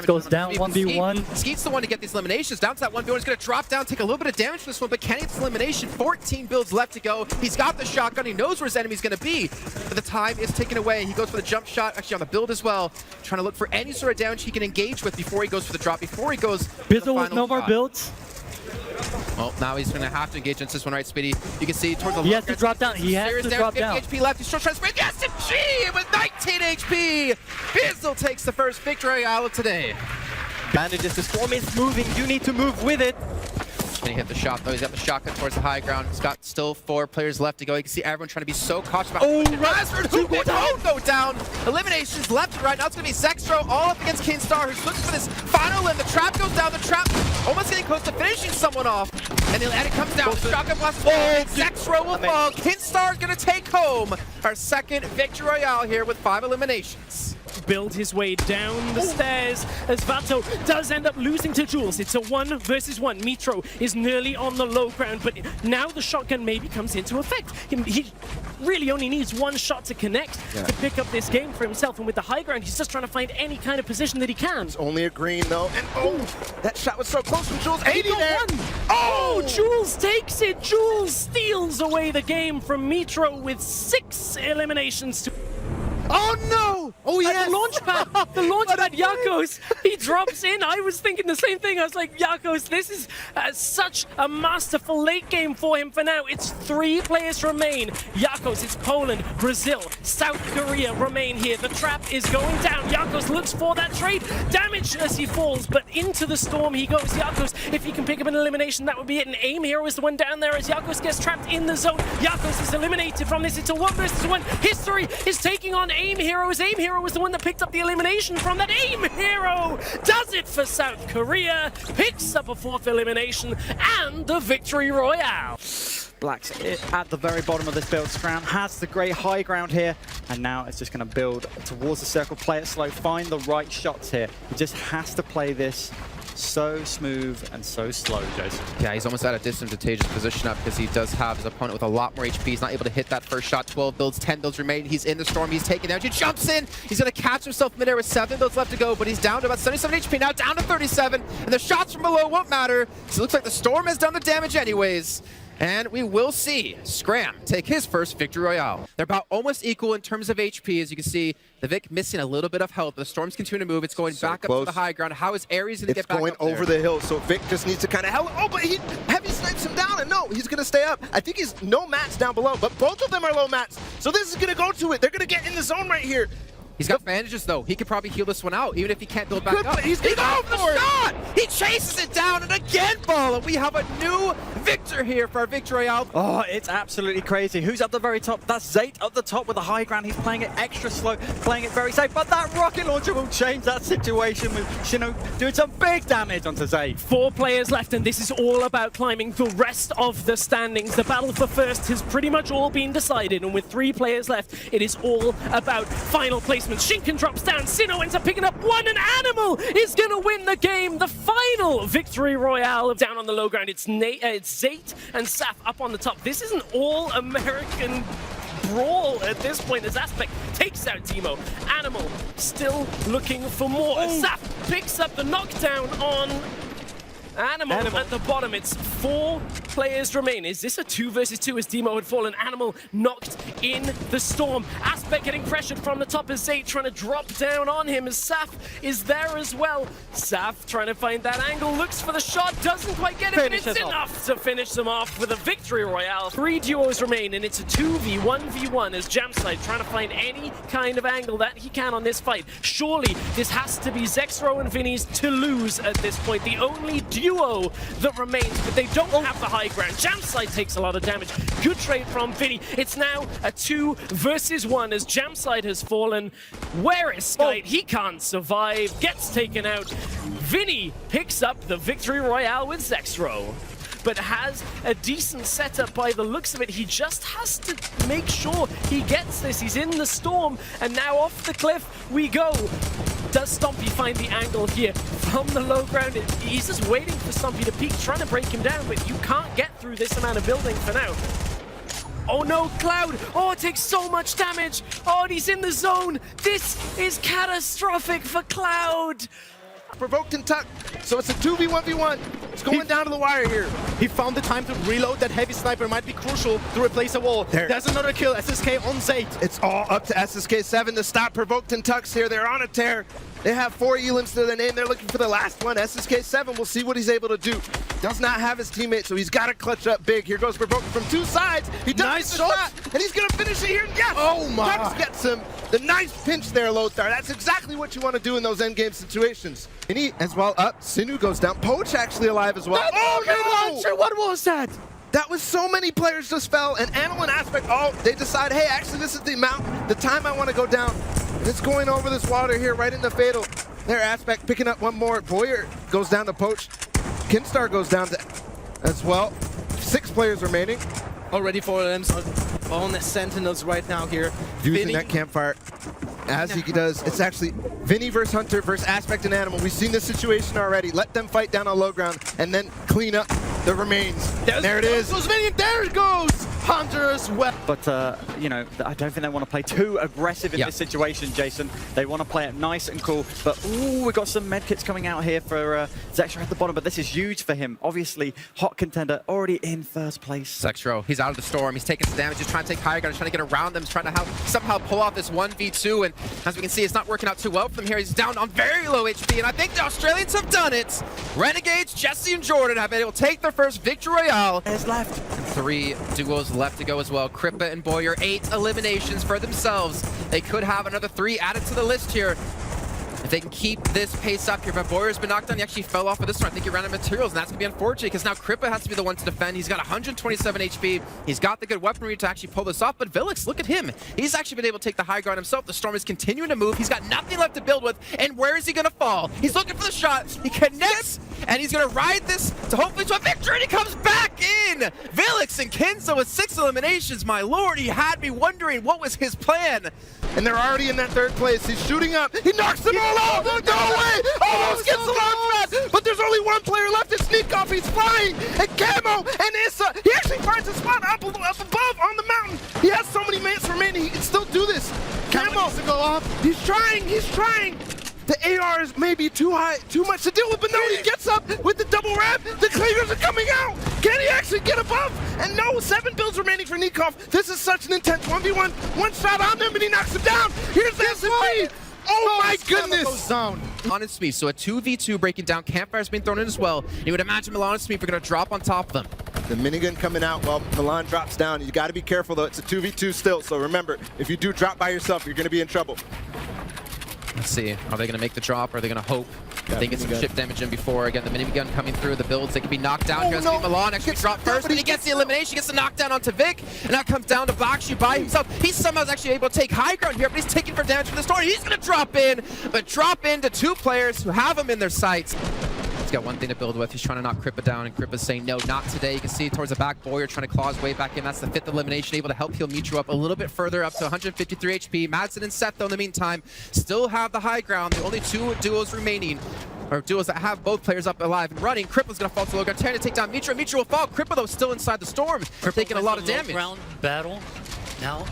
Goes down 1v1. Skeet's the one to get these eliminations. Down to that 1v1. He's going to drop down, take a little bit of damage from this one, but can he get this elimination? 14 builds left to go. He's got the shotgun. He knows where his enemy's going to be. But the time is taken away. He goes for the jump shot, actually on the build as well, trying to look for any sort of damage he can engage with before he goes for the drop, before he goes for the Bizzle with no more builds. Well, now he's going to have to engage into this one, right, Speedy? You can see towards the He has to drop down. He has to drop down. 50 HP left. He's still trying to sprint. Yes, and with 19 HP, Bizzle takes the first victory out of today. Bandages, the storm is moving. You need to move with it. And he hit the shot, though. He's got the shotgun towards the high ground. He's got still 4 players left to go. You can see everyone trying to be so cautious about who won't go down. Eliminations left and right. Now it's going to be Zextro all up against Kinstar, who's looking for this final limb. The trap goes down. The trap almost getting close to finishing someone off. And it comes down. The shotgun blast. Zextro will fall. Kinstar is going to take home our second victory royale here with 5 eliminations. Build his way down the stairs as Vato does end up losing to Jules. It's a 1 versus 1. Mitro is nearly on the low ground, but now the shotgun maybe comes into effect. He really only needs 1 shot to connect to pick up this game for himself, and with the high ground, he's just trying to find any kind of position that he can. It's only a green though, and that shot was so close from Jules. 80 there. Oh, Jules takes it. Jules steals away the game from Mitro with 6 eliminations to... Oh no! Oh yes! The launchpad, Yakos, he drops in. I was thinking the same thing. I was like, Yakos, this is such a masterful late game for him for now. It's 3 players remain. Yakos, it's Poland, Brazil, South Korea remain here. The trap is going down. Yakos looks for that trade. Damage as he falls, but into the storm he goes. Yakos, if he can pick up an elimination, that would be it. And Aim Hero is the one down there as Yakos gets trapped in the zone. Yakos is eliminated from this. It's a 1 versus 1. History is taking on Aim Hero. Aim Hero was the one that picked up the elimination from that. Aim Hero does it for South Korea, picks up a 4th elimination and the victory royale. Black's at the very bottom of this build. Scram has the great high ground here, and now it's just going to build towards the circle, play it slow, find the right shots here. He just has to play this so smooth and so slow, Jason. Yeah, he's almost at a disadvantageous position up because he does have his opponent with a lot more HP. He's not able to hit that first shot. 12 builds, 10 builds remain. He's in the storm. He's taking damage. He jumps in. He's going to catch himself midair with 7 builds left to go, but he's down to about 77 HP, now down to 37, and the shots from below won't matter. So it looks like the storm has done the damage anyways. And we will see Scram take his first victory royale. They're about almost equal in terms of HP. As you can see, the Vic missing a little bit of health. The Storm's continue to move. It's going back up to the high ground. How is Ares going to get back up there? It's going over the hill, so Vic just needs to kind of help. Oh, but he heavy snipes him down, and no, he's going to stay up. I think he's no mats down below, but both of them are low mats. So this is going to go to it. They're going to get in the zone right here. He's got bandages, though. He could probably heal this one out, even if he can't build back up. He's going for the shot! He chases it down, and again, ball. And we have a new victor here for our victory royale. Oh, it's absolutely crazy. Who's at the very top? That's Zayt up the top with the high ground. He's playing it extra slow, playing it very safe. But that rocket launcher will change that situation with Shino doing some big damage onto Zayt. 4 players left, and this is all about climbing the rest of the standings. The battle for first has pretty much all been decided, and with 3 players left, it is all about final placements. Shinken drops down, Sinnoh ends up picking up 1, and Animal is going to win the game. The final victory royale down on the low ground. It's Zayt and Saf up on the top. This is an all-American brawl at this point as Aspect takes out Timo. Animal still looking for more. Saf picks up the knockdown on Animal at the bottom. It's 4 players remain. Is this a 2 versus 2 as Demo had fallen? Animal knocked in the storm. Aspect getting pressured from the top as Zayt trying to drop down on him as Saf is there as well. Saf trying to find that angle, looks for the shot, doesn't quite get it, but it's enough to finish them off with a victory royale. 3 duos remain, and it's a 2v1v1 as Jamside trying to find any kind of angle that he can on this fight. Surely this has to be Zexro and Vinny's to lose at this point. The only duo that remains, but they don't have the high ground. Jamside takes a lot of damage. Good trade from Vinny. It's now a 2 versus 1 as Jamside has fallen. Where is Skite? He can't survive. Gets taken out. Vinny picks up the victory royale with Zexro, but has a decent setup by the looks of it. He just has to make sure he gets this. He's in the storm, and now off the cliff we go. Does Stompy find the angle here from the low ground? He's just waiting for Stompy to peek, trying to break him down, but you can't get through this amount of building for now. Oh no, Cloud! Oh, it takes so much damage! Oh, and he's in the zone! This is catastrophic for Cloud! Provoked and tucked. So it's a 2v1v1. It's going down to the wire here. He found the time to reload. That heavy sniper might be crucial to replace a wall. There's another kill. SSK on Zayt. It's all up to SSK7 to stop Provoked and Tucks here. They're on a tear. They have 4 elims to their name. They're looking for the last one. SSK7, we'll see what he's able to do. Does not have his teammate, so he's got to clutch up big. Here goes Provoked from 2 sides. He does Nice the shot, and he's going to finish it here. Yes! Oh my! Tucks gets him. The nice pinch there, Lothar. That's exactly what you want to do in those endgame situations. Vinny as well up. Sinu goes down. Poach actually alive as well. Launcher, what was that? That was so many players just fell, and Animal and Aspect, they decide, hey, actually this is the time I want to go down. And it's going over this water here, right in the fatal. There, Aspect picking up one more. Boyer goes down to Poach. Kinstar goes down to as well. 6 players remaining. Already 4 of them on the Sentinels right now here. Using that campfire as he does. It's actually Vinny versus Hunter versus Aspect and Animal. We've seen this situation already. Let them fight down on low ground and then clean up the remains. There it is. There it goes. Hunter as well. But, you know, I don't think they want to play too aggressive in this situation, Jason. They want to play it nice and cool. But, ooh, we've got some medkits coming out here for Zextra at the bottom. But this is huge for him. Obviously, hot contender already in first place. Zextra, he's out of the storm. He's taking some damage. He's trying to take higher ground. He's trying to get around them. He's trying to somehow pull off this 1v2. And as we can see, it's not working out too well for them here. He's down on very low HP. And I think the Australians have done it. Renegades, Jesse and Jordan have been able to take their first victory royale. There's left. 3 duos left to go as well. Kripa and Boyer, 8 eliminations for themselves. They could have another 3 added to the list here if they can keep this pace up here. But Boyer's been knocked down. He actually fell off of this one. I think he ran out of materials, and that's going to be unfortunate because now Kripa has to be the one to defend. He's got 127 HP. He's got the good weaponry to actually pull this off. But Villix, look at him. He's actually been able to take the high ground himself. The storm is continuing to move. He's got nothing left to build with. And where is he going to fall? He's looking for the shot. He connects, and he's going to ride this to hopefully to a victory. And he comes back in. Villix and Kinzo with 6 eliminations. My lord, he had me wondering what was his plan. And they're already in that 3rd place. He's shooting up. He knocks them all out. No way! Almost gets the launch pad. But there's only 1 player left to sneak off. He's flying. And Camo and Issa. He actually finds a spot up above on the mountain. He has so many mates remaining. He can still do this. Camo needs to go off. He's trying. He's trying. The AR is maybe too high, too much to deal with, but no, he gets up with the double wrap. The clingers are coming out. Can he actually get above? And no, 7 builds remaining for Nikov. This is such an intense 1v1. 1 shot on them, and he knocks him down. Here's the SMP. Oh my goodness! Milan Smith, so a 2v2 breaking down. Campfire's been thrown in as well. You would imagine Milan and Smith are going to drop on top of them. The minigun coming out while Milan drops down. You got to be careful though. It's a 2v2 still, so remember, if you do drop by yourself, you're going to be in trouble. Let's see. Are they going to make the drop, or are they going to hope they get some chip damage in before? Again, the minigun coming through the builds. They can be knocked down. Here's Milan actually dropped first, but he gets the elimination. He gets the knockdown onto Vic, and now comes down to Bakshu by himself. He's somehow actually able to take high ground here, but he's taking for damage from the storm. He's going to drop in, but drop into 2 players who have him in their sights. He's got 1 thing to build with. He's trying to knock Kripa down, and Kripa's saying, no, not today. You can see towards the back. Boyer trying to claw his way back in. That's the 5th elimination, able to help heal Mitro up a little bit further, up to 153 HP. Madsen and Seth, though, in the meantime, still have the high ground. The only 2 duos remaining, or duos that have both players up alive and running. Kripa's going to fall to low ground, trying to take down Mitro. Mitro will fall. Kripa, though, still inside the storm, taking a lot of damage. Ground battle now.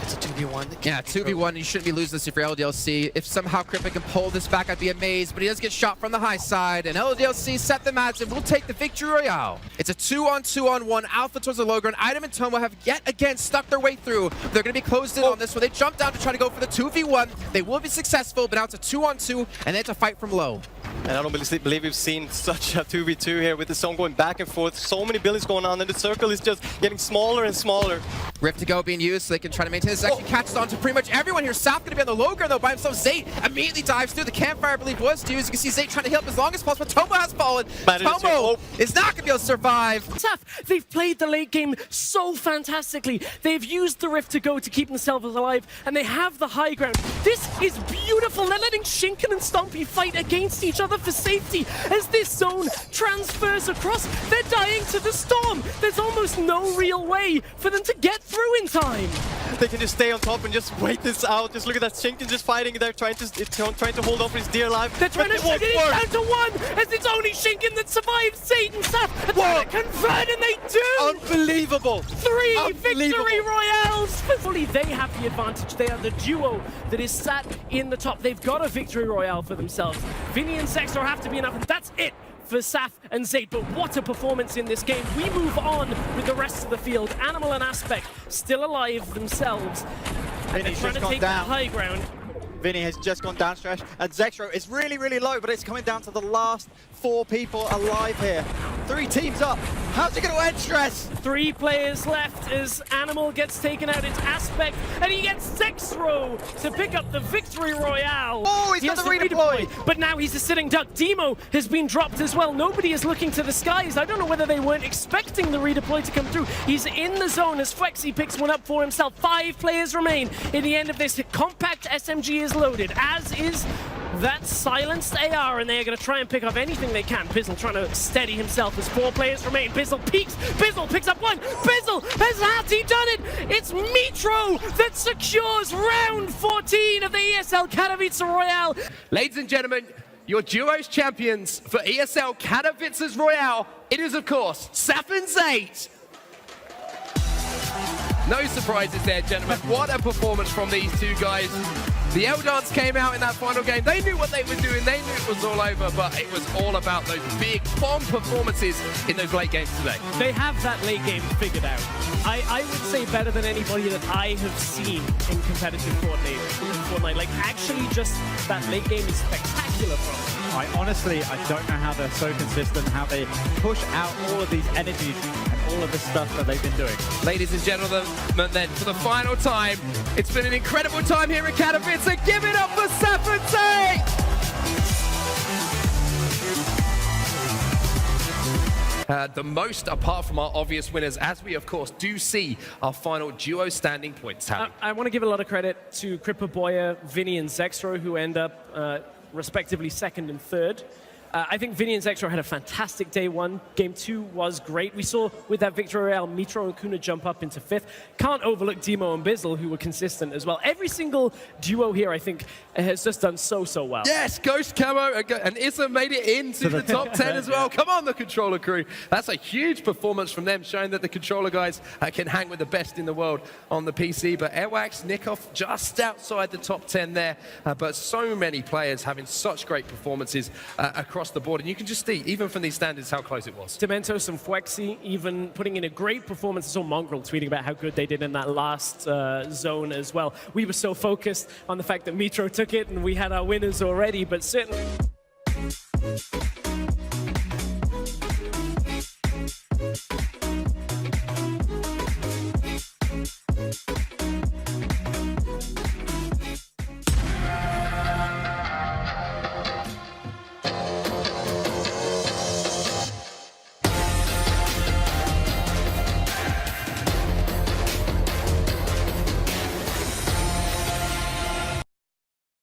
It's a 2v1. Yeah, 2v1. You shouldn't be losing this if you're LDLC. If somehow Kripa can pull this back, I'd be amazed. But he does get shot from the high side. And LDLC set the match and will take the victory royale. It's a 2-on-2-on-1. Alpha towards the low ground. Item and Tomo have yet again stuck their way through. They're going to be closed in on this, so they jump down to try to go for the 2v1. They will be successful, but now it's a 2-on-2, and they have to fight from low. And I don't believe we've seen such a 2v2 here with the zone going back and forth. So many buildings going on, and the circle is just getting smaller and smaller. Rift to go being used so they can try to maintain this. Actually catches on to pretty much everyone here. South going to be on the low ground though by himself. Zayt immediately dives through. The campfire, I believe, was used. You can see Zayt trying to heal up as long as possible. Tomo has fallen. Tomo is not going to be able to survive. They've played the late game so fantastically. They've used the Rift to go to keep themselves alive, and they have the high ground. This is beautiful. They're letting Shinken and Stompy fight against each other for safety as this zone transfers across. They're dying to the storm. There's almost no real way for them to get through in time. they can just stay on top and just wait this out. Just look at that Shinken just fighting there, trying to hold on for his dear life. They're trying to shoot it down to one, as it's only Shinken that survives Satan Saf. And trying to convert, and they do! Unbelievable! 3 victory royales! Fully, they have the advantage. They are the duo that is sat in the top. They've got a victory royale for themselves. Vinny and Zexor have to be enough, and that's it for Saf and Zayd. But what a performance in this game. We move on with the rest of the field. Animal and Aspect still alive themselves. And they're trying to take the high ground. Vinny has just gone down stretch, and Zexro is really, really low, but it's coming down to the last 4 people alive here. 3 teams up. How's he going to end stress? 3 players left as Animal gets taken out. It's Aspect, and he gets Zexro to pick up the victory royale. Oh, he's got the redeploy. But now he's a sitting duck. Demo has been dropped as well. Nobody is looking to the skies. I don't know whether they weren't expecting the redeploy to come through. He's in the zone as Flexi picks one up for himself. 5 players remain in the end of this. Compact SMG is loaded, as is that silenced AR, and they are going to try and pick up anything they can. Bizzle trying to steady himself as 4 players remain. Bizzle peeks. Bizzle picks up one. Bizzle has he done it? It's Mitro that secures round 14 of the ESL Katowice Royale. Ladies and gentlemen, your duos champions for ESL Katowice Royale, it is of course Saf and Zayd. No surprises there, gentlemen. What a performance from these 2 guys. The L-Dance came out in that final game. They knew what they were doing. They knew it was all over, but it was all about those big bomb performances in those late games today. They have that late game figured out. I would say better than anybody that I have seen in competitive Fortnite. Like, actually just that late game is spectacular from them. I don't know how they're so consistent, how they push out all of these energies and all of the stuff that they've been doing. Ladies and gentlemen, then for the final time, it's been an incredible time here at Katowice. Give it up for Saf and Zayd! The most apart from our obvious winners, as we of course do see our final duo standing points tally. I want to give a lot of credit to Crippa Boyer, Vinny and Zexro, who end up respectively 2nd and 3rd. I think Vinny and Zexro had a fantastic day 1. Game 2 was great. We saw with that victory royale, Mitro and Kuna jump up into 5th. Can't overlook Demo and Bizzle, who were consistent as well. Every single duo here, I think, has just done so well. Yes, Ghost Camo and Issa made it into the top 10 as well. Come on, the Controller crew. That's a huge performance from them, showing that the Controller guys can hang with the best in the world on the PC. But Airwax, Nikoff just outside the top 10 there. But so many players having such great performances across the board, and you can just see, even from these standards, how close it was. Dementos and Flexi even putting in a great performance. I saw Mongrel tweeting about how good they did in that last zone as well. We were so focused on the fact that Mitro took it and we had our winners already, but certainly